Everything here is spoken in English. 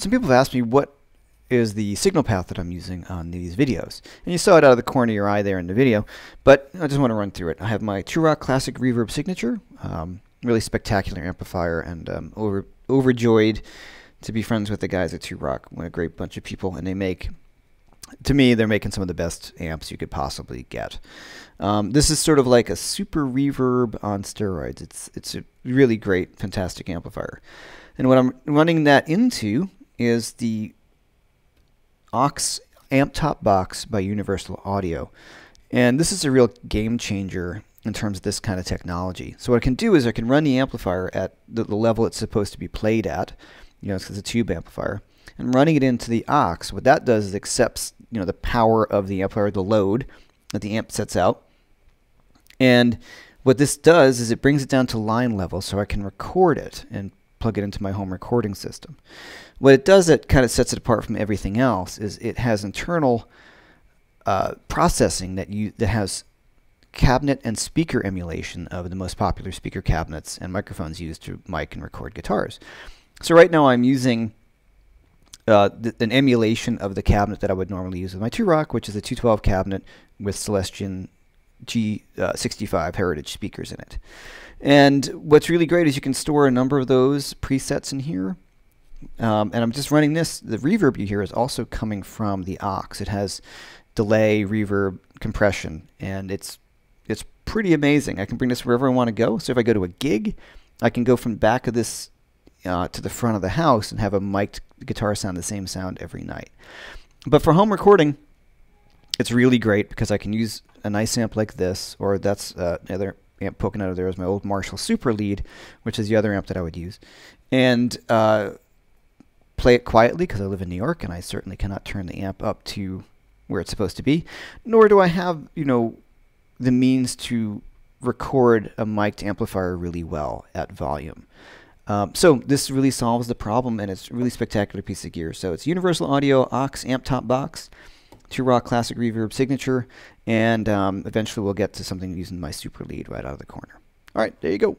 Some people have asked me what is the signal path that I'm using on these videos. And you saw it out of the corner of your eye there in the video, but I just want to run through it. I have my TrueRock Classic Reverb Signature, really spectacular amplifier, and overjoyed to be friends with the guys at TrueRock. What a great bunch of people, and they make, to me, they're making some of the best amps you could possibly get. This is sort of like a super reverb on steroids. It's a really great, fantastic amplifier. And what I'm running that into is the aux amp top box by Universal Audio. And this is a real game changer in terms of this kind of technology. So what I can do is I can run the amplifier at the level it's supposed to be played at, it's a tube amplifier, and running it into the aux, what that does is accepts the power of the amplifier, the load that the amp sets out. And what this does is it brings it down to line level so I can record it and plug it into my home recording system. What it does that kind of sets it apart from everything else is it has internal processing that has cabinet and speaker emulation of the most popular speaker cabinets and microphones used to mic and record guitars. So right now I'm using an emulation of the cabinet that I would normally use with my TrueRock, which is a 212 cabinet with Celestion G65 Heritage speakers in it. And what's really great is you can store a number of those presets in here. And I'm just running this. The reverb you hear is also coming from the aux. It has delay, reverb, compression, and it's pretty amazing. I can bring this wherever I want to go. So if I go to a gig, I can go from back of this to the front of the house and have a mic'd guitar sound the same sound every night. But for home recording, it's really great because I can use a nice amp like this, or that's another amp poking out of there is my old Marshall Super Lead, which is the other amp that I would use, and play it quietly because I live in New York and I certainly cannot turn the amp up to where it's supposed to be, nor do I have the means to record a mic'd amplifier really well at volume. So this really solves the problem, and it's a really spectacular piece of gear. So it's Universal Audio aux amp top box, TrueRock Classic Reverb Signature, and eventually we'll get to something using my Super Lead right out of the corner. All right, there you go.